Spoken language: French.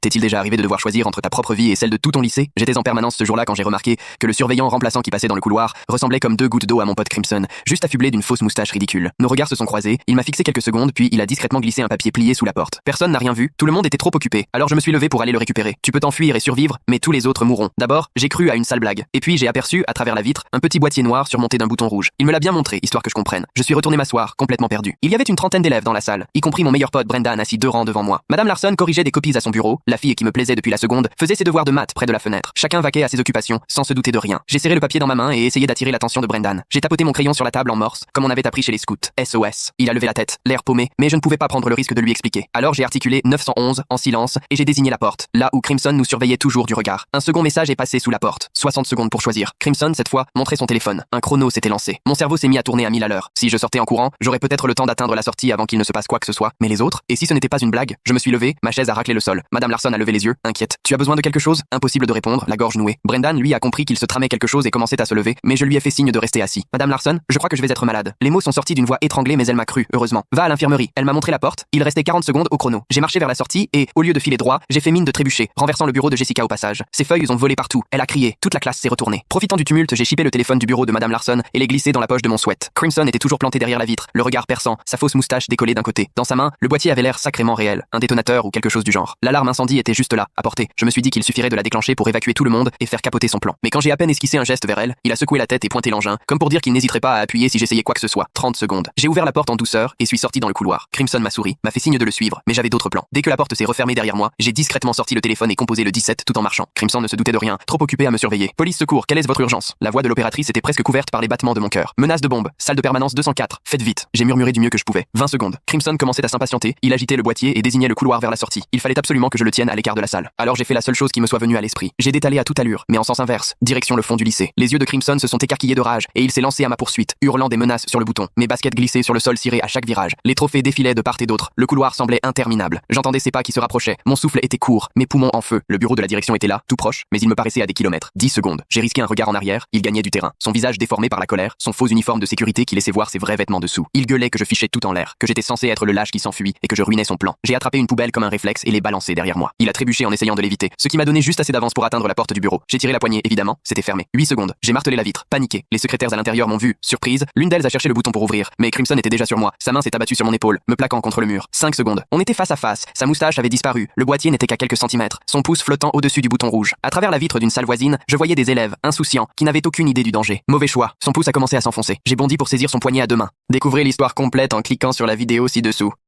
T'est-il déjà arrivé de devoir choisir entre ta propre vie et celle de tout ton lycée? J'étais en permanence ce jour-là quand j'ai remarqué que le surveillant remplaçant qui passait dans le couloir ressemblait comme deux gouttes d'eau à mon pote Crimson, juste affublé d'une fausse moustache ridicule. Nos regards se sont croisés, il m'a fixé quelques secondes, puis il a discrètement glissé un papier plié sous la porte. Personne n'a rien vu, tout le monde était trop occupé, alors je me suis levé pour aller le récupérer. Tu peux t'enfuir et survivre, mais tous les autres mourront. D'abord, j'ai cru à une sale blague, et puis j'ai aperçu, à travers la vitre, un petit boîtier noir surmonté d'un bouton rouge. Il me l'a bien montré, histoire que je comprenne. Je suis retourné m'asseoir, complètement perdu. Il y avait une trentaine d'élèves dans la salle, y compris mon meilleur pote Brendan assis 2 rangs devant moi. Madame Larson corrigeait des copies à son bureau, la fille qui me plaisait depuis la seconde faisait ses devoirs de maths près de la fenêtre. Chacun vaquait à ses occupations, sans se douter de rien. J'ai serré le papier dans ma main et essayé d'attirer l'attention de Brendan. J'ai tapoté mon crayon sur la table en morse, comme on avait appris chez les scouts. SOS. Il a levé la tête, l'air paumé, mais je ne pouvais pas prendre le risque de lui expliquer. Alors j'ai articulé 911 en silence et j'ai désigné la porte, là où Crimson nous surveillait toujours du regard. Un second message est passé sous la porte. 60 secondes pour choisir. Crimson, cette fois, montrait son téléphone. Un chrono s'était lancé. Mon cerveau s'est mis à tourner à 1000 à l'heure. Si je sortais en courant, j'aurais peut-être le temps d'atteindre la sortie avant qu'il ne se passe quoi que ce soit. Mais les autres? Et si ce n'était pas une blague? Je me suis levé, ma chaise a raclé le sol. Madame Larson a levé les yeux, inquiète. Tu as besoin de quelque chose? Impossible de répondre, la gorge nouée. Brendan, lui, a compris qu'il se tramait quelque chose et commençait à se lever, mais je lui ai fait signe de rester assis. Madame Larson, je crois que je vais être malade. Les mots sont sortis d'une voix étranglée, mais elle m'a cru, heureusement. Va à l'infirmerie. Elle m'a montré la porte. Il restait 40 secondes au chrono. J'ai marché vers la sortie et, au lieu de filer droit, j'ai fait mine de trébucher, renversant le bureau de Jessica au passage. Ses feuilles ont volé partout. Elle a crié. Toute la classe s'est retournée. Profitant du tumulte, j'ai chippé le téléphone du bureau de Madame Larson et l'ai glissé dans la poche de mon sweat. Crimson était toujours planté derrière la vitre, le regard perçant, sa fausse moustache décollée d'un côté. Dans sa main, le boîtier avait l'air sacrément réel, un détonateur ou quelque chose du genre. L'alarme incendie était juste là, à portée. Je me suis dit qu'il suffirait de la déclencher pour évacuer tout le monde et faire capoter son plan. Mais quand j'ai à peine esquissé un geste vers elle, il a secoué la tête et pointé l'engin, comme pour dire qu'il n'hésiterait pas à appuyer si j'essayais quoi que ce soit. 30 secondes. J'ai ouvert la porte en douceur et suis sorti dans le couloir. Crimson m'a souri, m'a fait signe de le suivre, mais j'avais d'autres plans. Dès que la porte s'est refermée derrière moi, j'ai discrètement sorti le téléphone et composé le 17 tout en marchant. Crimson ne se doutait de rien, trop occupé à me surveiller. Police secours, quelle est votre urgence? La voix de l'opératrice était presque couverte par les battements de mon cœur. Menace de bombe, salle de permanence 204, faites vite. J'ai murmuré du mieux que je pouvais. 20 secondes. Crimson commençait à s'impatienter, il agitait le boîtier et désignait le couloir vers la sortie. Il fallait absolument que je le tienne à l'écart de la salle. Alors j'ai fait la seule chose qui me soit venue à l'esprit. J'ai détalé à toute allure, mais en sens inverse, direction le fond du lycée. Les yeux de Crimson se sont écarquillés de rage et il s'est lancé à ma poursuite, hurlant des menaces sur le bouton. Mes baskets glissaient sur le sol ciré à chaque virage. Les trophées défilaient de part et d'autre. Le couloir semblait interminable. J'entendais ses pas qui se rapprochaient. Mon souffle était court, mes poumons en feu. Le bureau de la direction était là, tout proche, mais il me paraissait à des kilomètres. 10 secondes. J'ai risqué un regard en arrière, il gagnait du terrain. Son visage déformé par la colère, son faux uniforme de sécurité qui laissait voir ses vrais vêtements dessous. Il gueulait que je fichais tout en l'air, que j'étais censé être le lâche qui s'enfuit et que je ruinais son plan. J'ai attrapé une poubelle comme un réflexe et l'ai balancé derrière moi. Il a trébuché en essayant de l'éviter, ce qui m'a donné juste assez d'avance pour atteindre la porte du bureau. J'ai tiré la poignée, évidemment, c'était fermé. 8 secondes. J'ai martelé la vitre, paniqué. Les secrétaires à l'intérieur m'ont vu, surprise. L'une d'elles a cherché le bouton pour ouvrir, mais Crimson était déjà sur moi. Sa main s'est abattue sur mon épaule, me plaquant contre le mur. 5 secondes. On était face à face. Sa moustache avait disparu. Le boîtier n'était qu'à quelques centimètres. Son pouce flottant au-dessus du bouton rouge. À travers la vitre d'une salle voisine, je voyais des élèves, insouciants, qui n'avaient aucune idée du danger. Mauvais choix. Son pouce a commencé à s'enfoncer. J'ai bondi pour saisir son poignet à 2 mains. Découvrez l'histoire complète en cliquant sur la vidéo ci-dessous.